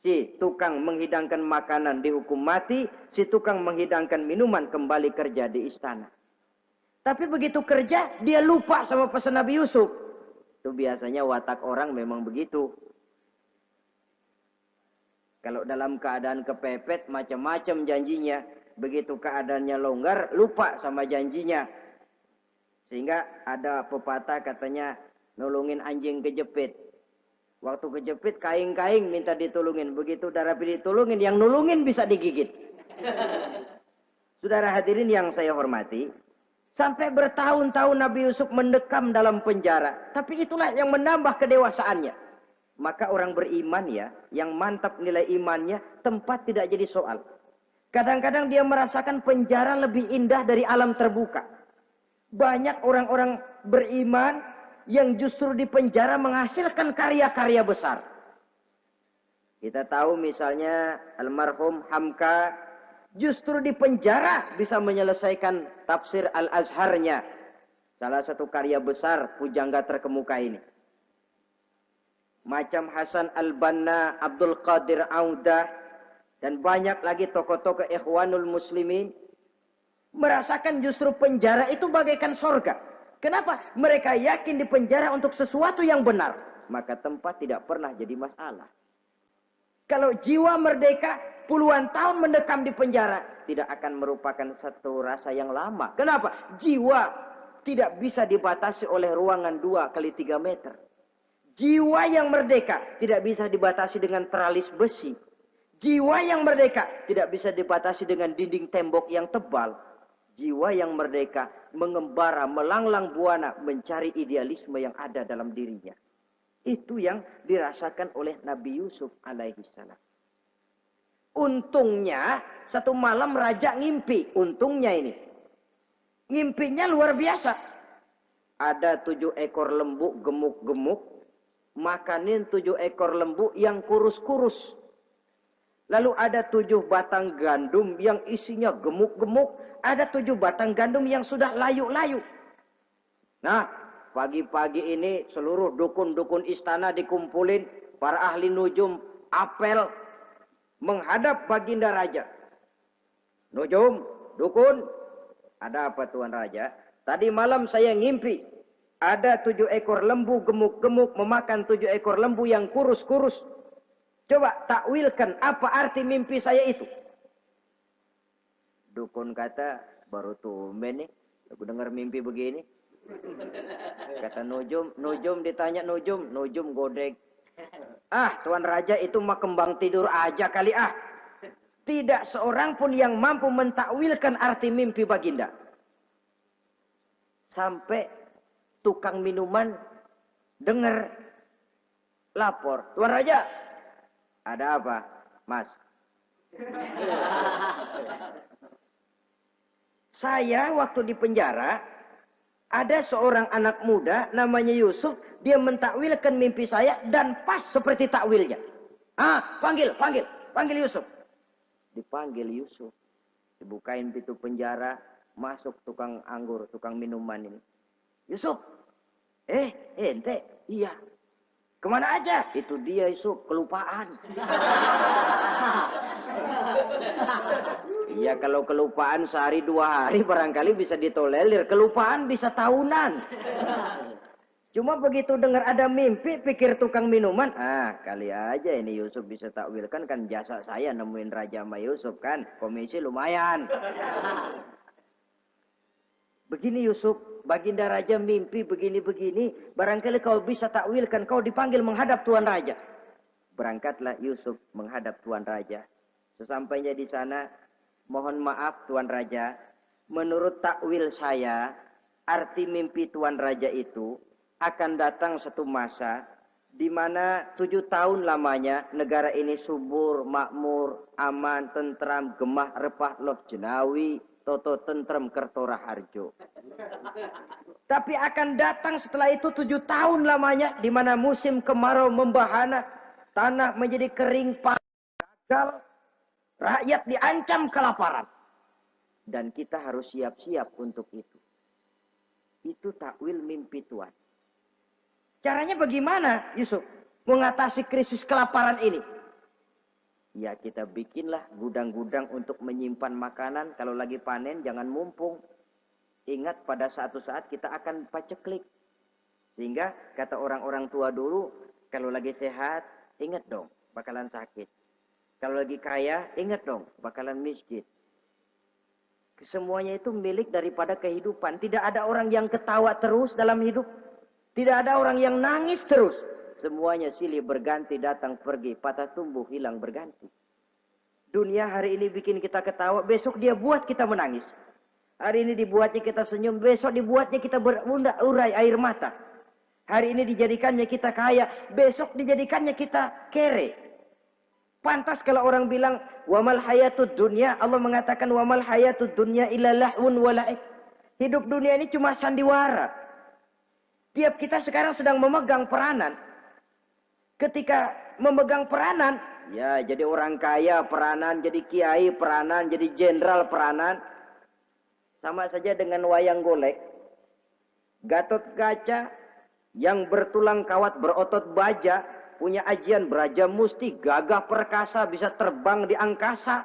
Si tukang menghidangkan makanan dihukum mati, si tukang menghidangkan minuman kembali kerja di istana. Tapi begitu kerja, dia lupa sama pesan Nabi Yusuf. Itu biasanya watak orang memang begitu. Kalau dalam keadaan kepepet, macam-macam janjinya. Begitu keadaannya longgar, lupa sama janjinya. Sehingga ada pepatah katanya, nolongin anjing kejepit. Waktu kejepit, kaing-kaing minta ditolongin. Begitu udah rapi ditolongin, yang nolongin bisa digigit. Saudara hadirin yang saya hormati, sampai bertahun-tahun Nabi Yusuf mendekam dalam penjara. Tapi itulah yang menambah kedewasaannya. Maka orang beriman ya, yang mantap nilai imannya, tempat tidak jadi soal. Kadang-kadang dia merasakan penjara lebih indah dari alam terbuka. Banyak orang-orang beriman yang justru di penjara menghasilkan karya-karya besar. Kita tahu misalnya almarhum Hamka, justru di penjara bisa menyelesaikan tafsir Al-Azharnya. Salah satu karya besar pujangga terkemuka ini. Macam Hasan Al-Banna, Abdul Qadir Audah, dan banyak lagi tokoh-tokoh Ikhwanul Muslimin merasakan justru penjara itu bagaikan sorga. Kenapa? Mereka yakin di penjara untuk sesuatu yang benar. Maka tempat tidak pernah jadi masalah. Kalau jiwa merdeka puluhan tahun mendekam di penjara, tidak akan merupakan satu rasa yang lama. Kenapa? Jiwa tidak bisa dibatasi oleh ruangan 2x3 meter. Jiwa yang merdeka tidak bisa dibatasi dengan teralis besi. Jiwa yang merdeka tidak bisa dibatasi dengan dinding tembok yang tebal. Jiwa yang merdeka mengembara, melanglang buana, mencari idealisme yang ada dalam dirinya. Itu yang dirasakan oleh Nabi Yusuf alaihissalam. Untungnya, satu malam raja ngimpi. Untungnya ini. Ngimpinya luar biasa. Ada 7 ekor lembu gemuk-gemuk. Makanin 7 ekor lembu yang kurus-kurus. Lalu ada 7 batang gandum yang isinya gemuk-gemuk. Ada 7 batang gandum yang sudah layu-layu. Nah, pagi-pagi ini seluruh dukun-dukun istana dikumpulin. Para ahli nujum apel menghadap baginda raja. Nujum, dukun, ada apa Tuan Raja? Tadi malam saya ngimpi. Ada 7 ekor lembu gemuk-gemuk memakan 7 ekor lembu yang kurus-kurus. Coba takwilkan apa arti mimpi saya itu. Dukun kata, baru tumben nih, aku dengar mimpi begini. Kata Nujum ditanya Nujum godek. Ah, Tuan Raja itu mah kembang tidur aja kali ah. Tidak seorang pun yang mampu mentakwilkan arti mimpi baginda. Sampai tukang minuman dengar lapor. Tuan Raja, ada apa, Mas? Saya waktu di penjara, ada seorang anak muda namanya Yusuf. Dia mentakwilkan mimpi saya dan pas seperti takwilnya. Ah, panggil Yusuf. Dipanggil Yusuf. Dibukain pintu penjara, masuk tukang anggur, tukang minuman ini. Yusuf, ente, iya. Kemana aja? Itu dia Yusuf, kelupaan. Iya, kalau kelupaan sehari 2 hari barangkali bisa ditolerir. Kelupaan bisa tahunan. Cuma begitu dengar ada mimpi, pikir tukang minuman. Ah, kali aja ini Yusuf bisa takwilkan, kan jasa saya nemuin Raja sama Yusuf kan. Komisi lumayan. Begini Yusuf, baginda Raja mimpi begini-begini. Barangkali kau bisa takwilkan, kau dipanggil menghadap Tuan Raja. Berangkatlah Yusuf menghadap Tuan Raja. Sesampainya di sana, mohon maaf Tuan Raja. Menurut takwil saya, arti mimpi Tuan Raja itu akan datang satu masa di mana 7 tahun lamanya negara ini subur, makmur, aman, tentram, gemah, repah, loh jenawi, toto tentrem, kertora harjo. Tapi akan datang setelah itu 7 tahun lamanya di mana musim kemarau membahana, tanah menjadi kering, gagal, rakyat diancam kelaparan. Dan kita harus siap-siap untuk itu. Itu takwil mimpi Tuhan. Caranya bagaimana Yusuf mengatasi krisis kelaparan ini? Ya kita bikinlah gudang-gudang untuk menyimpan makanan. Kalau lagi panen jangan mumpung. Ingat pada suatu saat kita akan paceklik. Sehingga kata orang-orang tua dulu, kalau lagi sehat ingat dong bakalan sakit. Kalau lagi kaya ingat dong bakalan miskin. Semuanya itu milik daripada kehidupan. Tidak ada orang yang ketawa terus dalam hidup. Tidak ada orang yang nangis terus. Semuanya silih berganti, datang pergi, patah tumbuh, hilang berganti. Dunia hari ini bikin kita ketawa, besok dia buat kita menangis. Hari ini dibuatnya kita senyum, besok dibuatnya kita berurai air mata. Hari ini dijadikannya kita kaya, besok dijadikannya kita kere. Pantas kalau orang bilang, wamal hayatud dunya, Allah mengatakan wamal hayatud dunya illa lahun wala'ib. Hidup dunia ini cuma sandiwara. Tiap kita sekarang sedang memegang peranan. Ketika memegang peranan, ya jadi orang kaya peranan, jadi kiai peranan, jadi jenderal peranan. Sama saja dengan wayang golek. Gatot Kaca yang bertulang kawat berotot baja, punya ajian beraja musti, gagah perkasa, bisa terbang di angkasa.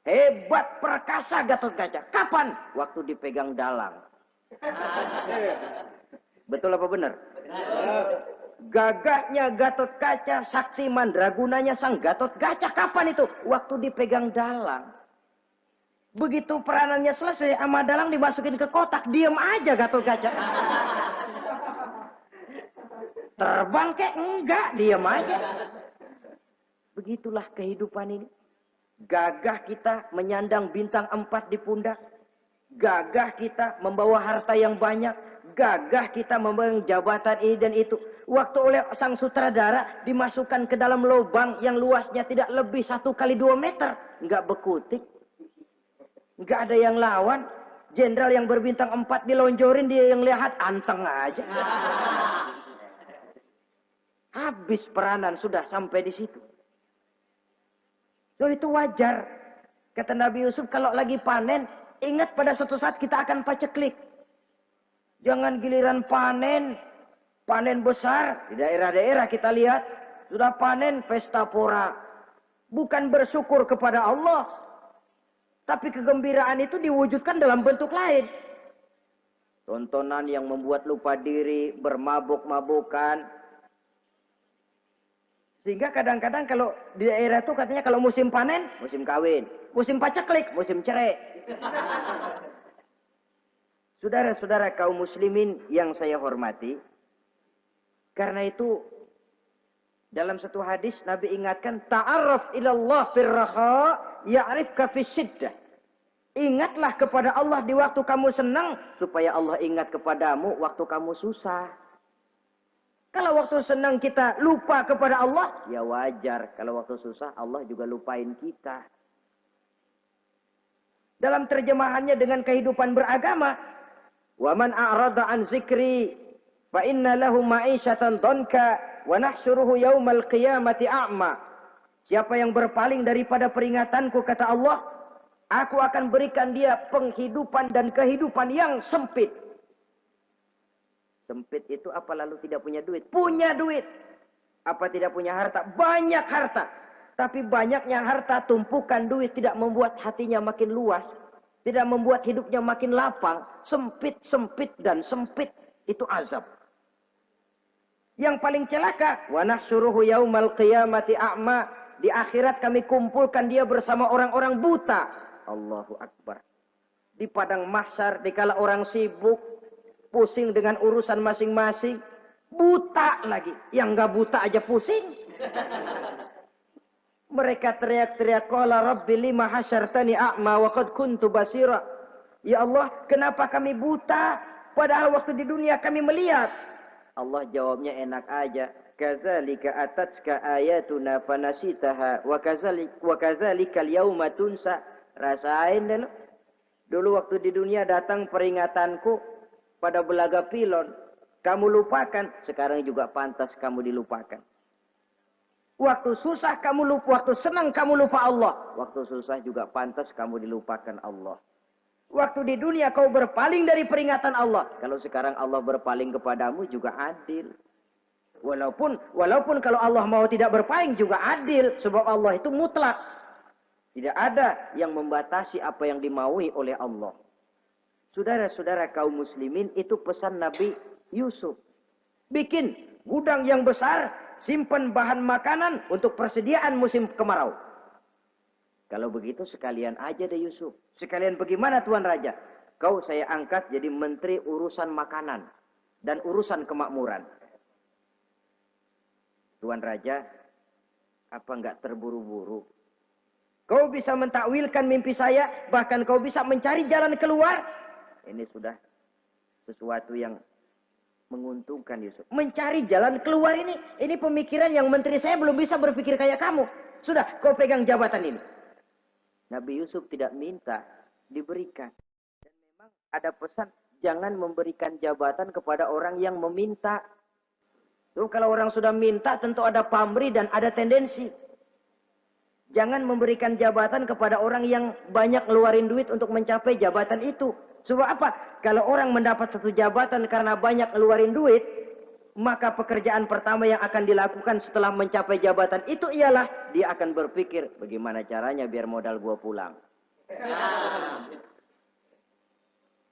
Hebat perkasa Gatot Kaca. Kapan? Waktu dipegang dalang. Betul apa benar? Gagahnya Gatot Kaca, sakti mandragunanya sang Gatot Kaca. Kapan itu? Waktu dipegang dalang. Begitu peranannya selesai, sama dalang dimasukin ke kotak, diem aja Gatot Kaca. Terbang kek? Enggak, diem aja. Begitulah kehidupan ini. Gagah kita menyandang bintang 4 di pundak. Gagah kita membawa harta yang banyak. Gagah kita membawa jabatan ini dan itu. Waktu oleh sang sutradara dimasukkan ke dalam lubang yang luasnya tidak lebih 1 kali 2 meter. Enggak bekutik. Enggak ada yang lawan. Jenderal yang berbintang 4 dilonjorin, dia yang lihat anteng aja. Habis peranan sudah sampai di situ. So, itu wajar. Kata Nabi Yusuf, kalau lagi panen, ingat pada suatu saat kita akan paceklik. Jangan giliran panen, panen besar. Di daerah-daerah kita lihat, sudah panen pesta pora. Bukan bersyukur kepada Allah. Tapi kegembiraan itu diwujudkan dalam bentuk lain. Tontonan yang membuat lupa diri, bermabuk-mabukan. Sehingga kadang-kadang kalau di daerah itu katanya kalau musim panen, musim kawin. Musim paceklik, musim cerai. Saudara-saudara kaum muslimin yang saya hormati. Karena itu, dalam satu hadis Nabi ingatkan, ta'arraf ilallah firraha ya'rifka fisyiddah. Ingatlah kepada Allah di waktu kamu senang, supaya Allah ingat kepadamu waktu kamu susah. Kalau waktu senang kita lupa kepada Allah, ya wajar. Kalau waktu susah, Allah juga lupain kita. Dalam terjemahannya dengan kehidupan beragama, wa man a'rada an zikri fa inna lahu ma'isyatan dhanka wa nahsyuruhu yaumal qiyamati a'ma. Siapa yang berpaling daripada peringatanku, kata Allah, aku akan berikan dia penghidupan dan kehidupan yang sempit. Sempit itu apa lalu tidak punya duit? Punya duit. Apa tidak punya harta? Banyak harta. Tapi banyaknya harta, tumpukan duit tidak membuat hatinya makin luas. Tidak membuat hidupnya makin lapang. Sempit, sempit, dan sempit. Itu azab. Yang paling celaka, wa nahsyuruhu yaumal qiyamati a'ma. Di akhirat kami kumpulkan dia bersama orang-orang buta. Allahu Akbar. Di padang mahsyar, dikala orang sibuk, pusing dengan urusan masing-masing, buta lagi. Yang enggak buta aja pusing. Mereka teriak-teriak, qala rabbi lima hasyartani a'ma wa qad kuntu basira. Ya Allah, kenapa kami buta padahal waktu di dunia kami melihat? Allah jawabnya enak aja. Kadzalika atatska ayatuna fanasitaha wa kadzalika al-yauma tunsa. Rasain dulu. Dulu waktu di dunia datang peringatanku pada belaga pilon, kamu lupakan, sekarang juga pantas kamu dilupakan. Waktu susah kamu lupa, waktu senang kamu lupa Allah. Waktu susah juga pantas kamu dilupakan Allah. Waktu di dunia kau berpaling dari peringatan Allah. Kalau sekarang Allah berpaling kepadamu juga adil. Walaupun kalau Allah mau tidak berpaling juga adil. Sebab Allah itu mutlak. Tidak ada yang membatasi apa yang dimaui oleh Allah. Saudara-saudara kaum muslimin, itu pesan Nabi Yusuf. Bikin gudang yang besar, simpan bahan makanan untuk persediaan musim kemarau. Kalau begitu sekalian aja deh Yusuf. Sekalian bagaimana Tuan Raja? Kau saya angkat jadi menteri urusan makanan dan urusan kemakmuran. Tuan Raja, apa enggak terburu-buru? Kau bisa mentakwilkan mimpi saya, bahkan kau bisa mencari jalan keluar. Ini sudah sesuatu yang menguntungkan Yusuf. Mencari jalan keluar ini pemikiran yang menteri saya belum bisa berpikir kayak kamu. Sudah, kau pegang jabatan ini. Nabi Yusuf tidak minta, diberikan. Dan memang ada pesan, jangan memberikan jabatan kepada orang yang meminta. Tuh, kalau orang sudah minta tentu ada pamrih dan ada tendensi. Jangan memberikan jabatan kepada orang yang banyak ngeluarin duit untuk mencapai jabatan itu. Sebab apa? Kalau orang mendapat satu jabatan karena banyak ngeluarin duit, maka pekerjaan pertama yang akan dilakukan setelah mencapai jabatan itu ialah dia akan berpikir, bagaimana caranya biar modal gua pulang.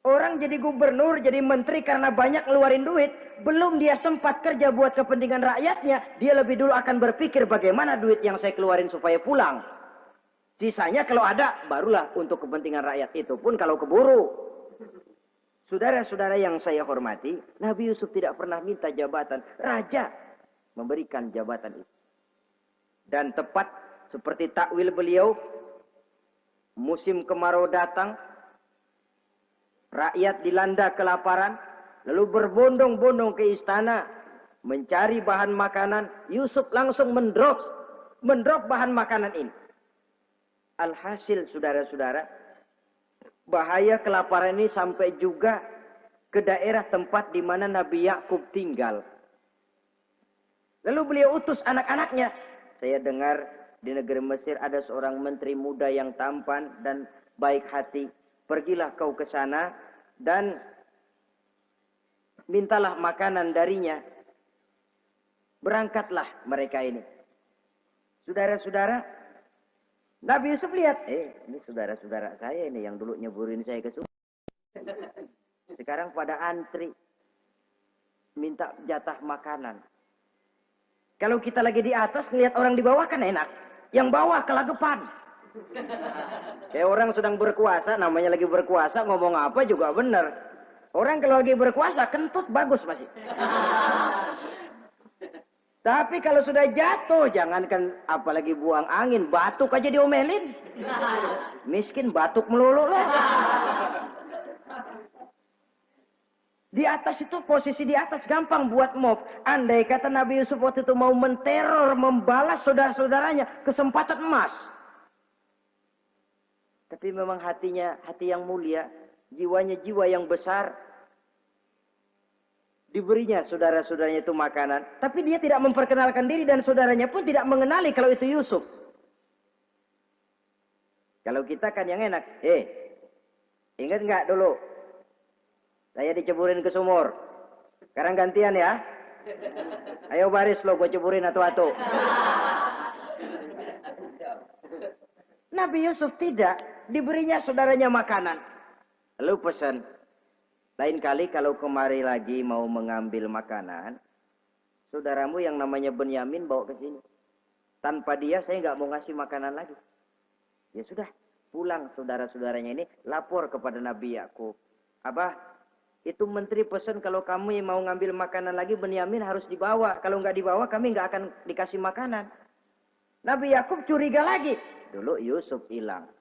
Orang jadi gubernur, jadi menteri karena banyak ngeluarin duit. Belum dia sempat kerja buat kepentingan rakyatnya. Dia lebih dulu akan berpikir bagaimana duit yang saya keluarin supaya pulang. Sisanya kalau ada, barulah untuk kepentingan rakyat. Itu pun kalau keburu. Saudara-saudara yang saya hormati, Nabi Yusuf tidak pernah minta jabatan. Raja memberikan jabatan itu. Dan tepat seperti takwil beliau, musim kemarau datang, rakyat dilanda kelaparan, lalu berbondong-bondong ke istana mencari bahan makanan. Yusuf langsung mendrop bahan makanan ini. Alhasil saudara-saudara, bahaya kelaparan ini sampai juga ke daerah tempat di mana Nabi Yakub tinggal. Lalu beliau utus anak-anaknya. Saya dengar di negeri Mesir ada seorang menteri muda yang tampan dan baik hati. Pergilah kau ke sana dan mintalah makanan darinya. Berangkatlah mereka ini. Saudara-saudara, Nabi Yusuf lihat, ini saudara-saudara saya ini yang dulu nyeburin saya ke sungai. Sekarang pada antri minta jatah makanan. Kalau kita lagi di atas ngelihat orang di bawah kan enak. Yang bawah kelagapan. Kayak orang sedang berkuasa, namanya lagi berkuasa, ngomong apa juga benar. Orang kalau lagi berkuasa, kentut bagus masih. Tapi kalau sudah jatuh, jangankan apalagi buang angin, batuk aja diomelin. Miskin batuk melulu lah. Di atas itu, posisi di atas gampang buat mob. Andai kata Nabi Yusuf waktu itu mau menteror, membalas saudara-saudaranya, kesempatan emas. Tapi memang hatinya, hati yang mulia, jiwanya jiwa yang besar. Diberinya saudara-saudaranya itu makanan. Tapi dia tidak memperkenalkan diri dan saudaranya pun tidak mengenali kalau itu Yusuf. Kalau kita kan yang enak. Ingat nggak dulu? Saya diceburin ke sumur. Sekarang gantian ya. Ayo baris lo, gue ceburin atu-atu. Nabi Yusuf tidak. Diberinya saudaranya makanan. Lalu pesan. Lain kali kalau kemari lagi mau mengambil makanan, saudaramu yang namanya Benyamin bawa ke sini. Tanpa dia saya nggak mau ngasih makanan lagi. Ya sudah, pulang saudara-saudaranya ini lapor kepada Nabi Yakub. Abah, itu menteri pesan kalau kamu yang mau ngambil makanan lagi Benyamin harus dibawa. Kalau nggak dibawa kami nggak akan dikasih makanan. Nabi Yakub curiga lagi. Dulu Yusuf hilang.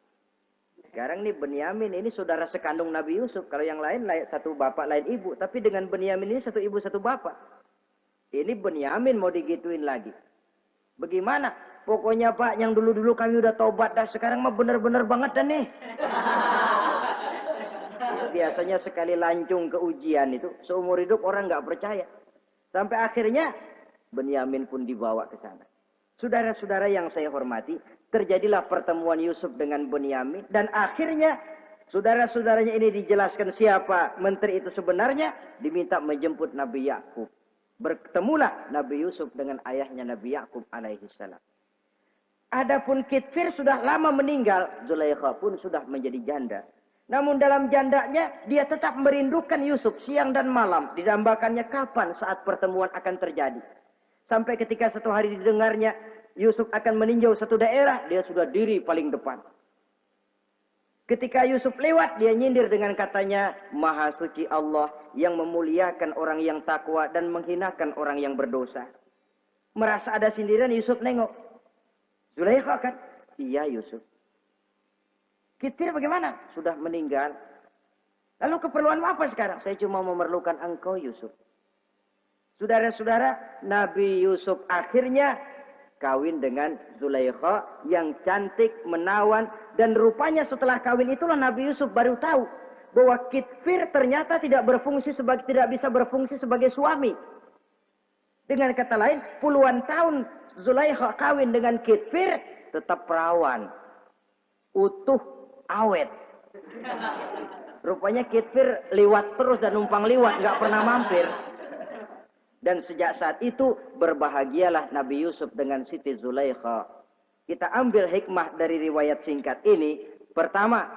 Sekarang nih Benyamin ini saudara sekandung Nabi Yusuf. Kalau yang lain satu bapak lain ibu. Tapi dengan Benyamin ini satu ibu satu bapak. Ini Benyamin mau digituin lagi. Bagaimana? Pokoknya Pak yang dulu-dulu kami udah tobat dah. Sekarang mah bener-bener banget dah nih. Biasanya sekali lancung ke ujian itu. Seumur hidup orang nggak percaya. Sampai akhirnya Benyamin pun dibawa ke sana. Saudara-saudara yang saya hormati, terjadilah pertemuan Yusuf dengan Benyamin. Dan akhirnya saudara-saudaranya ini dijelaskan siapa menteri itu sebenarnya. Diminta menjemput Nabi Yakub. Bertemulah Nabi Yusuf dengan ayahnya Nabi Yakub alaihi salam. Adapun Kitfir sudah lama meninggal. Zulaikha pun sudah menjadi janda. Namun dalam jandanya dia tetap merindukan Yusuf siang dan malam. Didambakannya kapan saat pertemuan akan terjadi. Sampai ketika satu hari didengarnya Yusuf akan meninjau satu daerah, dia sudah diri paling depan. Ketika Yusuf lewat, dia nyindir dengan katanya, Maha suci Allah yang memuliakan orang yang takwa dan menghinakan orang yang berdosa. Merasa ada sindiran, Yusuf nengok. Zulaikha kan? Iya Yusuf. Kitfir bagaimana? Sudah meninggal. Lalu keperluan apa sekarang? Saya cuma memerlukan engkau Yusuf. Saudara-saudara, Nabi Yusuf akhirnya kawin dengan Zulaikha yang cantik, menawan. Dan rupanya setelah kawin itulah Nabi Yusuf baru tahu bahwa Kitfir ternyata tidak bisa berfungsi sebagai suami. Dengan kata lain, puluhan tahun Zulaikha kawin dengan Kitfir tetap perawan. Utuh, awet. Rupanya Kitfir liwat terus dan numpang liwat, nggak pernah mampir. Dan sejak saat itu berbahagialah Nabi Yusuf dengan Siti Zulaikha. Kita ambil hikmah dari riwayat singkat ini Pertama,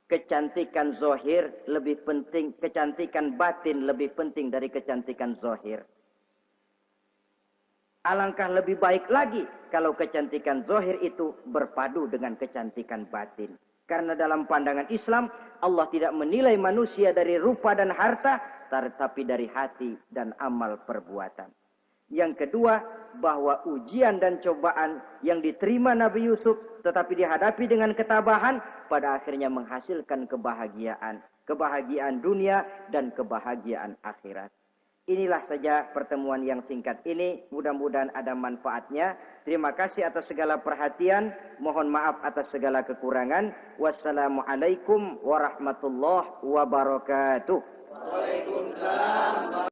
kecantikan zohir lebih penting, kecantikan batin lebih penting dari kecantikan zohir. Alangkah lebih baik lagi kalau kecantikan zohir itu berpadu dengan kecantikan batin. Karena dalam pandangan Islam, Allah tidak menilai manusia dari rupa dan harta, tetapi dari hati dan amal perbuatan. Yang kedua, bahwa ujian dan cobaan yang diterima Nabi Yusuf tetapi dihadapi dengan ketabahan, pada akhirnya menghasilkan kebahagiaan. Kebahagiaan dunia dan kebahagiaan akhirat. Inilah saja pertemuan yang singkat ini. Mudah-mudahan ada manfaatnya. Terima kasih atas segala perhatian. Mohon maaf atas segala kekurangan. Wassalamualaikum warahmatullahi wabarakatuh. Waalaikumsalam.